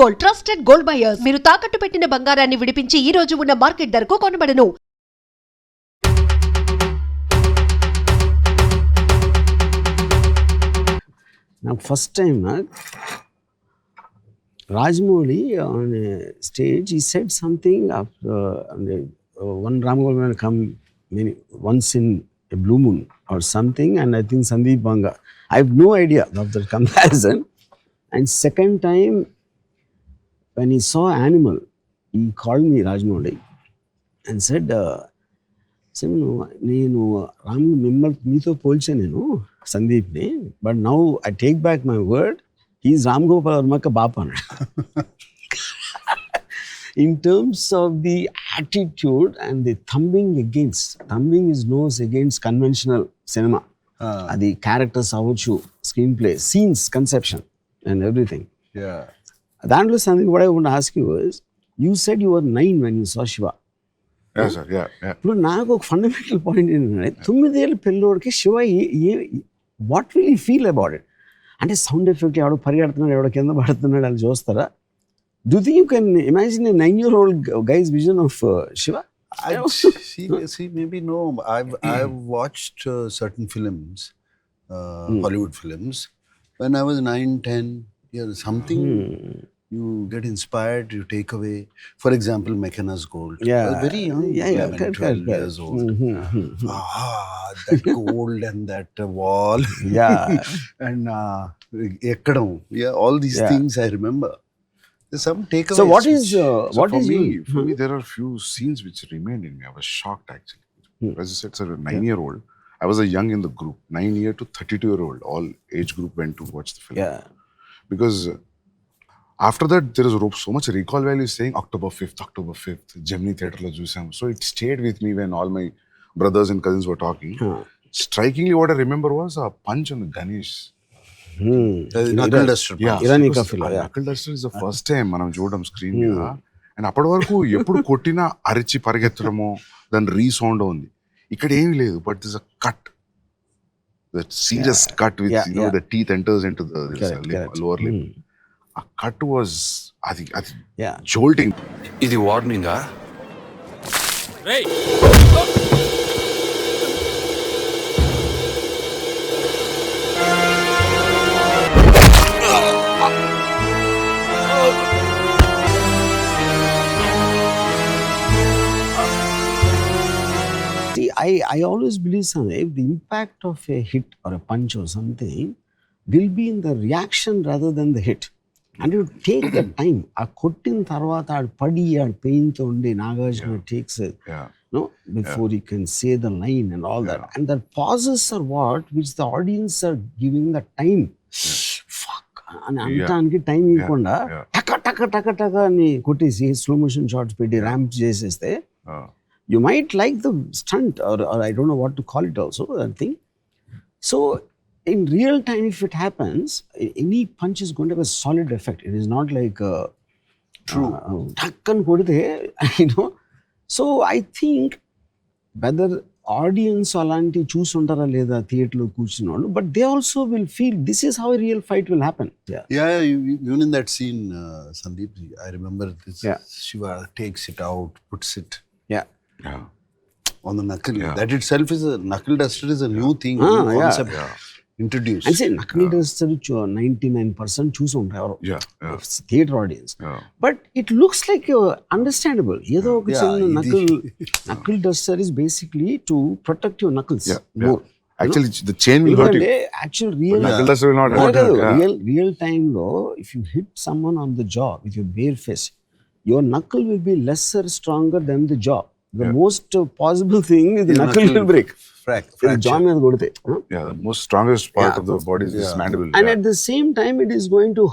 Gold, trusted gold buyers. మీరు తాకట్టు పెట్టిన బంగారాన్ని విడిపించి ఈ రోజు ఉన్న మార్కెట్ ధరకు కొనబడను. Now, first time, Rajmouli on a stage, he said something after one Ramgopal come once in a blue moon or something, and I think Sandeep Vanga. I have no idea of the comparison. And second time, when he saw animal, he called me Rajmouli and said, నేను రాము మిమ్మల్ని మీతో పోల్చా నేను సందీప్ని, but now I take back my word, he's Ram Gopal వర్మక బాప అన్నాడు. In terms of the attitude and the thumbing his nose against conventional cinema. అది క్యారెక్టర్స్ అవ్వచ్చు, screenplay, scenes, conception and everything. దాంట్లో something what I want to ask you is, you said you were 9 when you saw Shiva. ఇప్పుడు నాకు ఒక fundamental point ఏంటంటే 9 ఏళ్ళ పిల్లోడికి Shiva what will you feel about it? అంటే sound effect ఎవడో పరిగెడుతున్నాడు, ఎవడో కింద పడుతున్నాడు అని చూస్తారా? Do think you can imagine a 9-year-old guy's vision of Shiva? See, maybe no. I've watched certain films, Hollywood films, when I was 9, 10 years. Something you get inspired, you take away. For example, McKenna's Gold. Yeah. I was very young, 11, 12 years old. That gold and that wall. Yeah. And ekkadam. Yeah, all these things I remember. There's some takeaways. So what is for me, there are few scenes which remained in me. I was shocked actually. As you said, sir, a 9-year-old. I was a young in the group, 9-year to 32-year-old. All age group went to watch the film. Yeah. Because after that, there is so much recall value saying October 5th, Gemini Theatre lo chusam. So it stayed with me when all my brothers and cousins were talking. Strikingly, what I remember was a punch on the Ganesh. Knuckle duster. Iranika film. Knuckle duster is the first time మనం చూడడం screen మీద. And అప్పటి వరకు ఎప్పుడు కొట్టినా అరిచి పరిగెత్తడమో దాని resound ఉంది. ఇక్కడ ఏమీ లేదు, but this a cut, that serious cut with the teeth enters into the lower lip. ఆ కట్ వాజ్ అది జోల్టింగ్. ఇది వార్నింగా? See, I always believe Sandeep, the impact of a hit or a punch or something will be in the reaction rather than the hit. And you take the time. ఆ కొట్టిన తర్వాత ఆడు పడి ఆడు పెయిన్తో ఉండి Nagarjuna takes it, before he can say the line and all that. And the pauses are what which the audience are giving the time. Fuck అని అనటానికి time ఇవ్వకుండా టక టక టక టక అని కొట్టేసి స్లో మోషన్ షాట్స్ పెట్టి ర్యాంప్ చేసేస్తే you might like the stunt or I don't know what to call it also, that thing. So in real time, if it happens, any punch is going to have a solid effect. It is not like takkan kodite, So I think whether audience alanti choosundara leda theatre lo కూర్చున్నోళ్ళు, but they also will feel this is how a real fight will happen. Even in that scene, Sandeep, I remember this. Shiva takes it out, puts it on the knuckle. That itself is a knuckle duster is a new thing, new concept introduced. And say knuckle duster 99% choose ఉంటారు theatre audience. But it looks like understandable. ఏదో ఒక చిన్న knuckle duster is basically to protect your knuckles more. Actually, the chain will hurt you. Actual real knuckle duster will not hurt you. Real time lo, if you hit someone on the jaw with your bare fist, your knuckle will be lesser stronger than the jaw. The most possible thing is the knuckle will break. Fracture. Jaw మీద కొడితే. The most strongest part of the body is this mandible. And at the same time, it is going to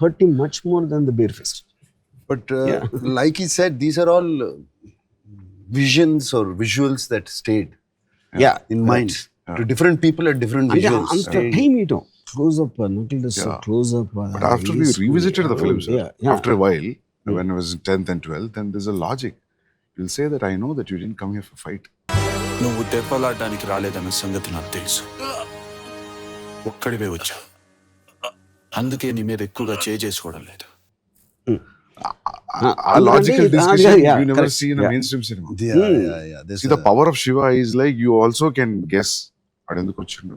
hurt him much more than the bare fist. But like he said, these are all visions or visuals that stayed in mind. To different people at different visuals. Anta time ito. Close up, knuckle duster, close up. But after we revisited the films, after a while, when I was 10th and 12th, then there's a logic. You'll say that I know that you didn't come here for fight. నువ్వు దెబ్బలాడడానికి రాలేదన్న సంగతి నాకు తెలుసు. ఒక్కడివే వచ్చా. అందుకే నీ మీద ఎక్కువగా చేసుకోవడం లేదు. ఆ logical discussion you never correct. see in a Yeah. mainstream cinema. Yeah. See, the power of Shiva is like you also can guess వాడు ఎందుకు వచ్చిండు,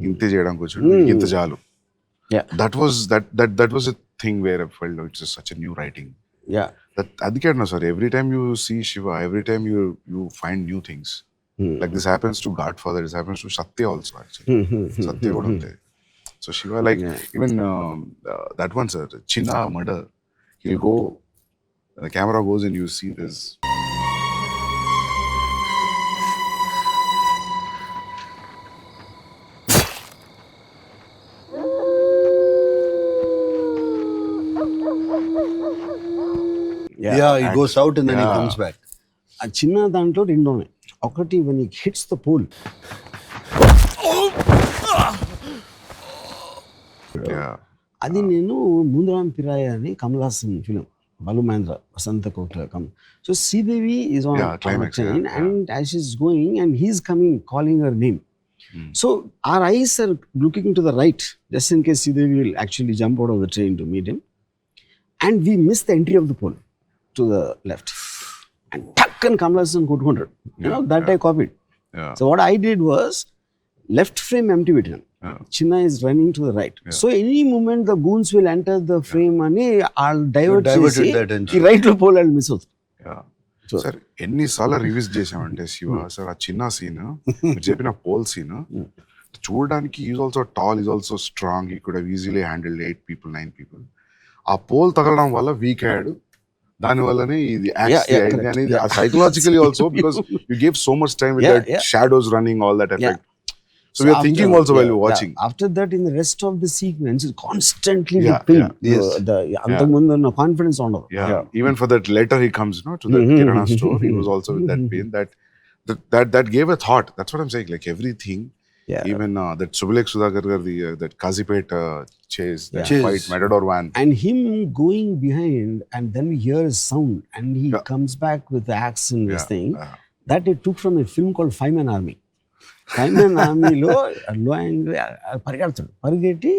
ఇంతే చేయడానికి వచ్చిండు, ఇంత చాలు. Yeah. That was a thing where I felt it's just such a new writing. Yeah. That అందుకే అన్నా sir, every time you see Shiva, every time you find new things. Like this happens to Godfather, this happens to Satya also actually. Satya కూడా అంతే. So Shiva, like even that one, sir, Chinna murder, he'll go, the camera goes and you see this. Yeah, he goes out and then he Yeah. comes back. ఆ చిన్న దాంట్లో రెండు ఉన్నాయి. ఒకటి when he hits the pole. Yeah. అది నేను ముందురాన్ పిరాయ అని Kamal Haasan film, బలు మహేంద్ర, వసంత కోకిల so Sridevi is on Yeah, climax, train yeah. and as she's going and he's coming calling her name. So our eyes are looking to the right just in case Sridevi will actually jump out of the train to meet him, and we miss the entry of the pole to the left and tuck and Kamal Hassan కొట్టుకుంటాడు. That I copied. Yeah. So what I did was left frame empty పెట్టినాను. Chinna is running to the right. So any moment the goons will enter the frame అని I'll divert diverted చేసి the attention. ఈ right లో pole and miss అవుతుంది. Sir ఎన్నిసార్లు reviews చేసామంటే Shiva sir, ఆ చిన్న సీన్ మీరు చెప్పిన పోల్ సీన్ చూడడానికి is also tall, is also strong, he could have easily handled 8 people 9 people. ఆ పోల్ తగలడం వల్ల వీక్ అయ్యాడు, దాని వల్లనే ఇది అనేది psychologically also because you gave so much time with that shadows running all that effect. So we are thinking also while we're watching. After that, in the rest of the sequence, constantly with pain. The antamundu na confidence on. Yeah. Even for that letter he comes, to the Kirana store, he was also with that pain. That gave a thought. That's what I'm saying. Like everything. Yeah. Even that Subulek Sudhakar that Kazipet chase, that fight, Matador van. And him going behind, and then we hear a sound, and he comes back with the axe and this thing. That I took from a film called Fireman Army. Fireman Armyలో low angle పరిగెడతాడు, పరిగెట్టి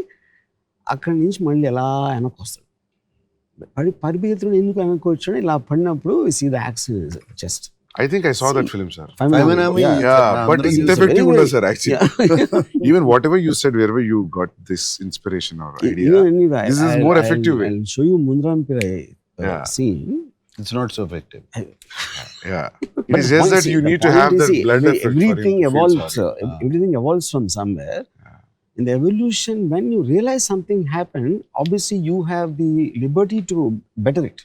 అక్కడి నుంచి మళ్ళీ ఎలా వెనక్కి వస్తాడు. పరిగెత్తుడు ఎందుకు వెనక్కి వచ్చాడు, ఇలా పడినప్పుడు see the axe chest. I think I saw that film, sir. Fireman Army. Yeah, but it's effective under, sir, actually. Even whatever you said, wherever you got this inspiration or idea, this is more effective way. I'll show you Munran Pirai scene. It's not so effective. Yeah. It is just that you need to have that blood effect. Everything evolves. Everything evolves from somewhere. In the evolution, when you realize something happened, obviously you have the liberty to better it.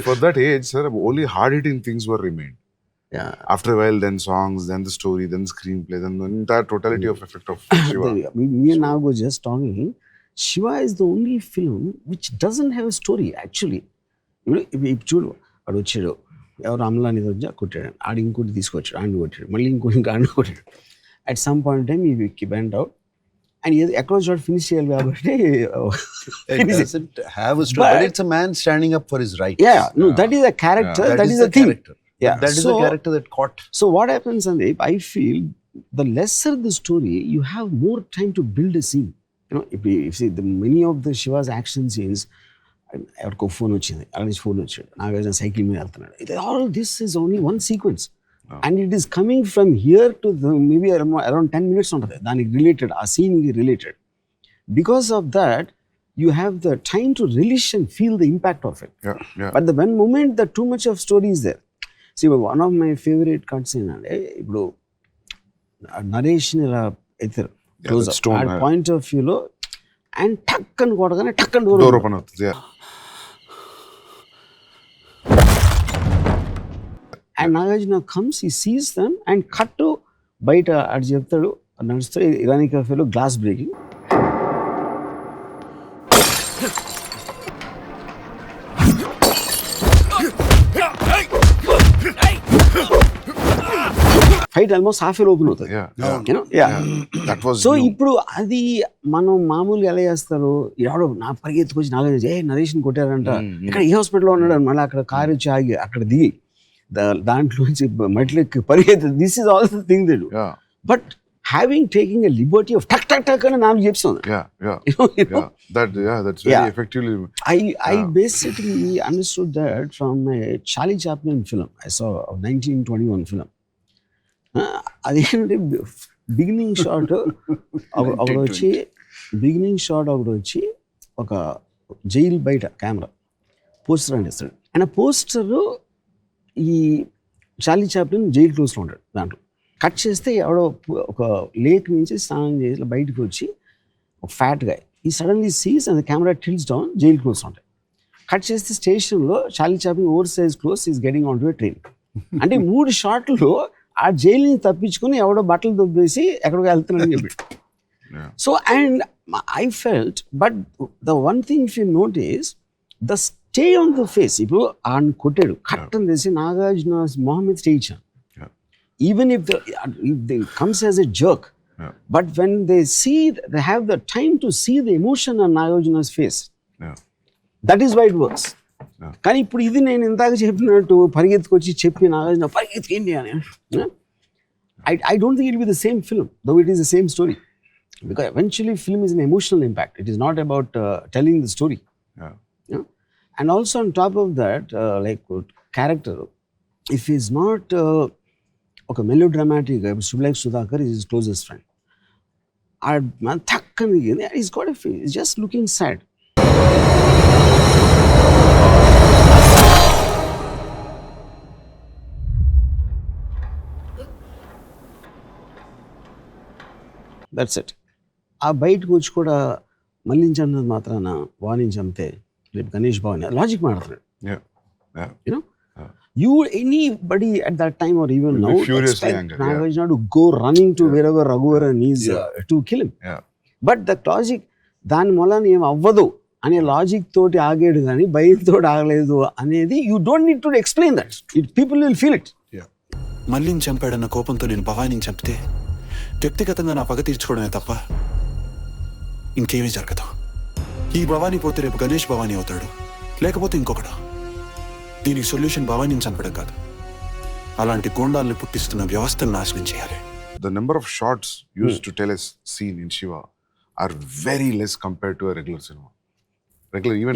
For that age, sir, only hard-hitting things were remained. Yeah. After a while, then songs, then the story, then the screenplay, then the entire totality of effect of Shiva. Me and Nago just talking. Shiva is the only film which doesn't have a story actually. ఇప్పుడు చూడు, వాడు వచ్చాడు, ఎవరు అమలాని వచ్చా కొట్టాడు, ఆడు ఇంకోటి తీసుకొచ్చాడు, ఆడిని కొట్టాడు, మళ్ళీ ఇంకోటి ఆడిని కొట్టాడు. అట్ సమ్ పాయింట్ టైమ్ ఈ బెండ్ అవుట్ అండ్ ఎక్కడో చోట ఫినిష్ చేయాలి కాబట్టి It doesn't have a story, but it's a man standing up for his right. That is a character, that is the the thing. character. That is the character that caught. So what happens, Sandeep, I feel the lesser the story, you have more time to build a scene. If you see many of the Shiva's action scenes, ఎవరికో phone వచ్చింది, అక్కడ నుంచి phone వచ్చాడు, Nagarjuna cycle మీద వెళ్తున్నాడు, all this is only one sequence and it is coming from here to maybe around 10 minutes ఉంటుంది దానికి related, ఆ సీన్కి related. Because of that you have the time to relish and feel the impact of it. But the one moment the too much of story is there. See one of my favourite cuts ఏంటంటే, ఇప్పుడు నరేష్ని ఇలా ఎత్తారు point of వ్యూలో and టక్ అని కొట్టగానే టక్ అని డోర్ open అవుతుంది. And Nagarjuna comes, he sees them and cut to బయట అటు చెప్తాడు, నడుస్తూ ఇరానీ కెఫేలో glass breaking. Fight almost half open అవుతుంది. సో ఇప్పుడు అది మనం మామూలుగా ఎలా చేస్తారు, ఎవడో నా పరిగెత్తుకొచ్చి నాగార్జున నరేష్ని కొట్టారంట, ఇక్కడ ఈ హాస్పిటల్లో ఉన్నాడు, మళ్ళీ అక్కడ కారు వచ్చి ఆగి అక్కడ దిగి దాంట్లోంచి మట్లెక్కి పరిగెత్తి, this is all the thing they do. But having taking a liberty of tuck and నాలుగు చెప్తుంది. That's very effectively. I basically understood that from a Charlie Chaplin film. I saw a 1921 film. అదేంటంటే beginning shot ఒకటి వచ్చి ఒక jail బయట camera poster అందిస్తాడు. And ఆ poster ఈ చార్లీ చాప్లిన్ జైలు క్లోజ్లో ఉంటాడు. దాంట్లో కట్ చేస్తే ఎవడో ఒక లేక్ నుంచి స్నానం చేసి బయటకు వచ్చి ఒక ఫ్యాట్ గా he suddenly sees and camera tilts down, jail close ఉంటాయి. కట్ చేస్తే స్టేషన్లో Charlie Chaplin over size close is getting on to a train. అంటే 3 షాట్లు ఆ జైలుని తప్పించుకుని ఎవడో బట్టలు దొబ్బేసి ఎక్కడికి వెళ్తున్నాడని చెప్పి. So and I felt, but the one thing if you notice the stay on the face. ఇప్పుడు ఆయన కొట్టాడు, కట్ అని తెలిసి నాగార్జున మొహం మీద స్టే ఇచ్చాను. Even if they comes as a jerk, but when they see, they have the time to see the emotion on Nagarjuna's face. That is why it works. కానీ ఇప్పుడు ఇది నేను ఇందాక చెప్పినట్టు పరిగెత్తుకొచ్చి చెప్పి నాగార్జున పరిగెత్తుకేంటి అని, I don't think it will be the same film, though it is the same story. Because eventually film is an emotional impact. It is not about telling the story. And also on top of that, like character, if he's not ఒక melodramatic, సుబ్లైక్ Sudhakar is his closest friend. ఆ man థక్కని is got a face, is just looking sad. That's it. ఆ బయటకు వచ్చి కూడా మళ్ళించన్నది మాత్రాన వాణిని చంపితే రేపు గణేష్ బాబుని లాజిక్ మాట్లాడుతున్నాడు. You know anybody at that time or even now expect Nagarjuna to go running to wherever Raghuvaran is to kill him. But the logic దాని మూలన ఏం అవ్వదు అనే లాజిక్ తోటి ఆగాడు కానీ భయంతో ఆగలేదు అనేది you don't need to explain that. People will feel it. మళ్ళీని చంపాడన్న కోపంతో నేను భవానీని చంపితే వ్యక్తిగతంగా నా పగ తీర్చుకోవడమే తప్ప ఇంకేమీ జరగదు. ఈ భవానీ పోతే రేపు గణేష్ భవానీ అవుతాడు, లేకపోతే ఇంకొకడు. దీనికి సొల్యూషన్ భవానీని చంపడం కాదు, అలాంటి గూండాల్ని పుట్టిస్తున్న వ్యవస్థను నాశనం చేయాలి. The number of shots used to tell a scene in Shiva are very less compared to a regular cinema. Even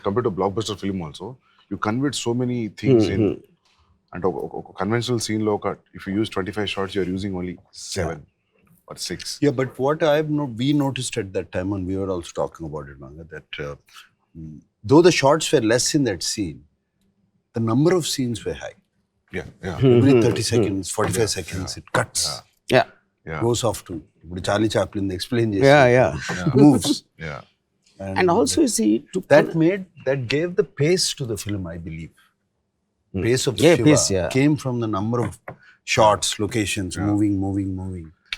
compared to a blockbuster film also, you convert so many things in. And a conventional scene lo, if you use 25 shots, you are using only 7 or 6. Yeah, but what we noticed at that time, and we were also talking about it, Vanga, that though the shots were less in that scene, the number of scenes were high. Every 30 seconds, 45 seconds, it cuts. Goes off to Charlie Chaplin, they explain moves. And also you see, that gave the pace to the film, I believe. Pace of Shiva came from the number of shots, locations, moving.